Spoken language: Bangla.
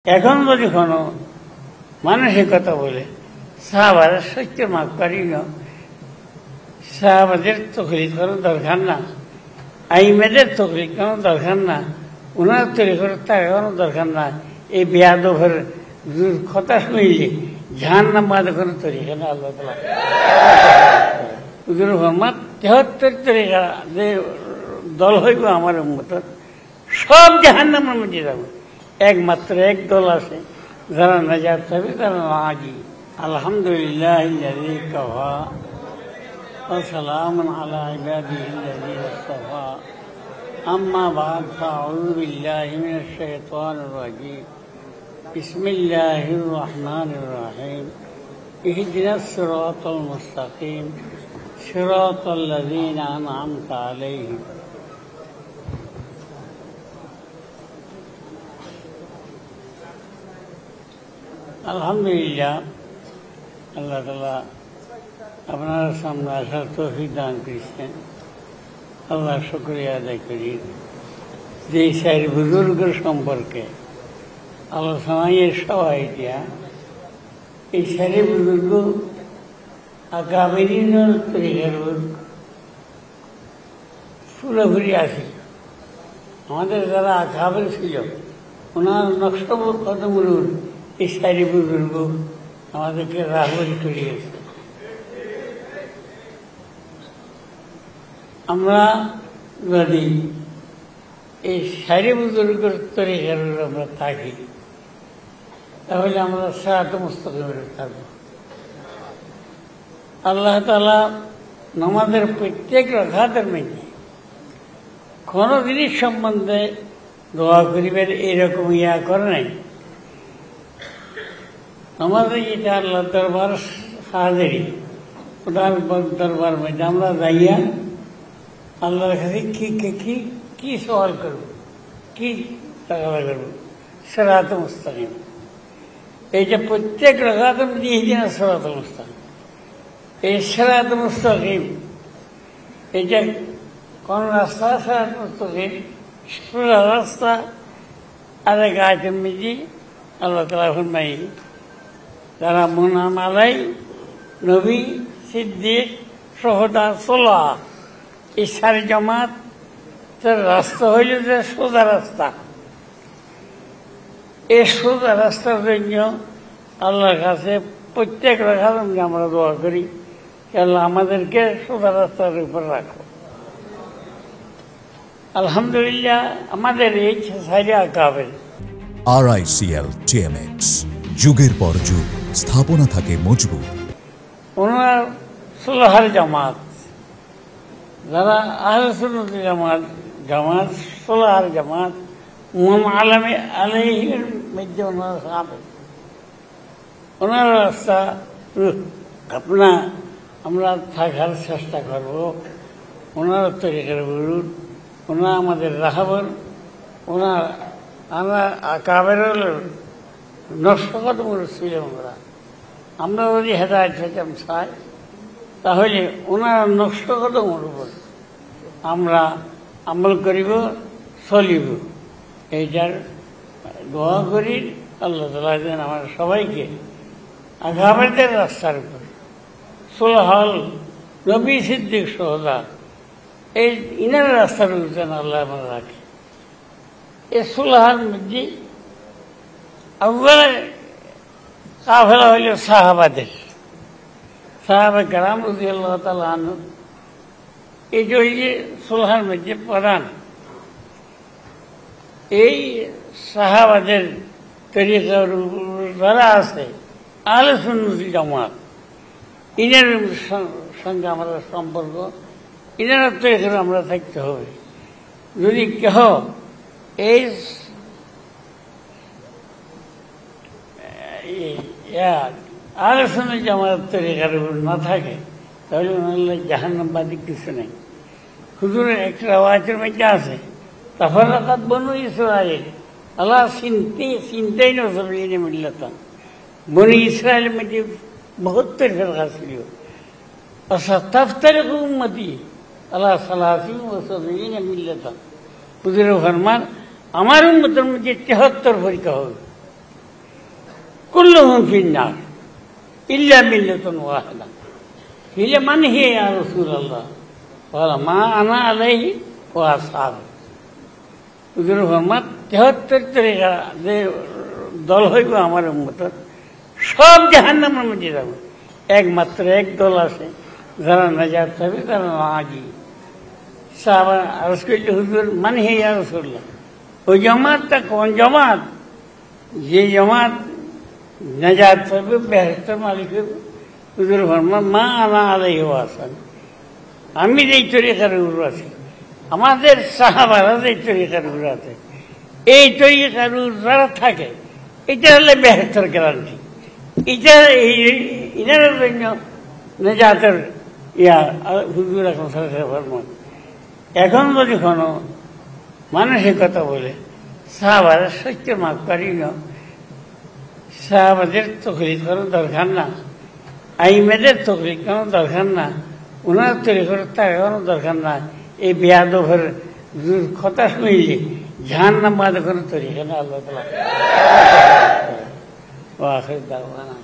এখন যদি কোনো মানুষের কথা বলে সাহাবারা সত্য মাফ করি না, সাহাবাদের তকলিফ করার দরকার না, আইমেদের তকলিফ করার দরকার না, ওনার তৈরি করার তাকানোর দরকার না। এই বেয়াদবের কথা শুনলে জাহান্নাম বাদে কোনো তরিকা না। আল্লাহ তাআলা হুজুর ফরমান ৭৩ তরিকা যে দল হইব আমার উম্মতের সব জাহান্নামের মধ্যে যাবে, একমাত্র এক দল আছে যারা নাজাত পাবে, তারা নাজি। আলহামদুলিল্লাহিল্লাযী কাফা ওয়া সালামুন আলা ইবাদিহিল্লাযীনা ইসতাফা, আম্মা বা'দ ফাআউযু বিল্লাহি মিনাশ শাইতানির রাজীম। বিসমিল্লাহির রহমানির রহিম। ইহদিনাস সিরাতাল মুস্তাকিম, সিরাতাল্লাযীনা আন'আমতা আলাইহিম। আলহামদুলিল্লাহ, আল্লাহ তাআলা আপনার সামনে আসার তৌফিক দান করেছেন। আল্লাহ শুকরিয়া আদায় করি যে চার বুজুর্গের সম্পর্কে আলোচনায় সবাই দিয়া এই চারি বুজুর্গ আগামীর তরিকার পুরোপুরি আছে। আমাদের যারা আকাবের ছিল ওনার নকশব কদমরুল এই চারি বুজুর্গ আমাদেরকে রাহবরি করিয়েছে। আমরা যদি এই চারি বুজুর্গের তরিকার আমরা থাকি তাহলে আমরা সিরাত মুস্তাকিমের থাকবো। আল্লাহ তাআলা নামাজের প্রত্যেক রাকাতের মধ্যে কোনো জিনিস সম্বন্ধে দোয়া করিবেন এরকম ইয়া করে নাই। আমাদের যেটা আল্লাহ দরবার হাজিরি, ওটার দরবার মধ্যে আমরা যাইয়া আল্লাহর কাছে কি সওয়াল করব, কি তাকালা করব, সিরাত মুস্তাকিম। এইটা প্রত্যেক রাকাতের মধ্যে ইহদিনা সিরাতাল মুস্তাকিম। এই সিরাত মুস্তাকিম এটা কোন রাস্তা? সিরাত মুস্তাকিম সোজা রাস্তা। আরেক আয়াতের মধ্যে আল্লাহ তাআলা ফরমাই, যারা মুনআম আলাই নবী, সিদ্দিক, শুহাদা, সুলাহা এই চারি জামাত রাস্তা হইল যে সোজা রাস্তা। এই সোজা রাস্তার জন্য আল্লাহর কাছে প্রত্যেক রাকাত আমরা দোয়া করি, আল্লাহ আমাদেরকে সোজা রাস্তার উপর রাখো। আলহামদুলিল্লাহ, আমাদের এই চারি আকাবের RICL TMX যুগের পর যুগ স্থাপনা থাকে মজবুত। ওনার সুলাহার জামাত, যারা আহলে সুন্নাত জামাত সুলাহার জামাত মুহাম্মদ আলামী আলাইহির মধ্যে ওনার সাহাবা, ওনার রাস্তা আমরা থাকার চেষ্টা করব। ওনার তরিকার বলুন, ওনার আমাদের রাখাবেন, ওনার আমরা কাবের নষ্ট ছিলাম। আমরা যদি হেদায়েত পেতাম চাই তাহলে ওনার নষ্ট কদমের উপর আমরা আমল করিব, চলিব। এইটার দোয়া করি আল্লাহ তাআলা যেন আমার সবাইকে আগামীদের রাস্তার উপর সুলহাল নবী, সিদ্দিক, শুহাদা এই ইনার রাস্তার উপর যেন আল্লাহ আমার রাখে। এই সুলহার মধ্যে আউয়ালে কাফেলা হইল সাহাবাদের, সাহাবা কেরাম রাদিয়াল্লাহু তাআলা আনহু। এই যে সুলহার মধ্যে প্রধান এই সাহাবাদের তরিকার যারা আছে আহলে সুন্নাত জামাত, ইনার সঙ্গে আমাদের সম্পর্ক, ইনার তরিকার আমরা থাকতে হবে। যদি কেহ এই আহলে সুন্নাত জামাত তরিকার উপর না থাকে তাহলে ওনার জাহান্নামবাদী কিছু নেই। হুজুরের একটা রাওয়ায়াতের মধ্যে আছে, তাফাররাকাত বনু ইসরাঈল আলা সিনতাইন ওয়া সাবঈনা মিল্লাতান। বনু ইসরাঈলের মধ্যে ৭২ ফিরকা ছিল। সাতাফতারিকু উম্মতি আলা সালাসিন ওয়া সাবঈনা মিল্লাতান। হুজুরের ফরমান, আমার উম্মতের মধ্যে ৭৩ ফিরকা হবে। কুল্লুহুম ফিন্নার ইল্লা মিল্লাতুন ওয়াহিদা। কিলা মান হিয়া ইয়া রাসূলুল্লাহ? ক্বালা মা আনা আলাইহি ওয়া আসহাবি। হুজুর ফরমান ৭৩ তরিকা যে দল হইব আমার উম্মতের সব জাহান্নামের মধ্যে যাবে, একমাত্র এক দল আছে যারা নাজাত পাবে, তারা নাজি। সাহাবা আরজ করলে হুজুর মান হিয়া ইয়া রাসূলুল্লাহ? ওই জামাতটা কোন জামাত? যে জামাত নাজাত পাবে, বেহেশতের মালিক হবে। হুজুর ফরমান মা আনা আলাইহি ওয়া আসহাবি, আমি যেই তরিকার উপর আছি, আমাদের সাহাবারা যেই তরিকার উপর আছে, এই তরিকার উপর যারা থাকে, এটা হলে বেহেশতের গ্যারান্টি। এটা ইনার জন্য নাজাতের হুজুর এখন সরকার ফরমান। এখন যদি কোনো মানুষের কথা বলে সাহাবারা সত্য মাফ করি না, সাহাবাদের তকলিফ করার দরকার না, আইমেদের তকলিফ করার দরকার না, ওনার তরিকার তাকানো দরকার না। এই বেয়াদবের কথা শুনলে জাহান্নাম বাদ করার তরিকা না। আল্লাহ তাআলা ওয়া আখির দাওয়ানা।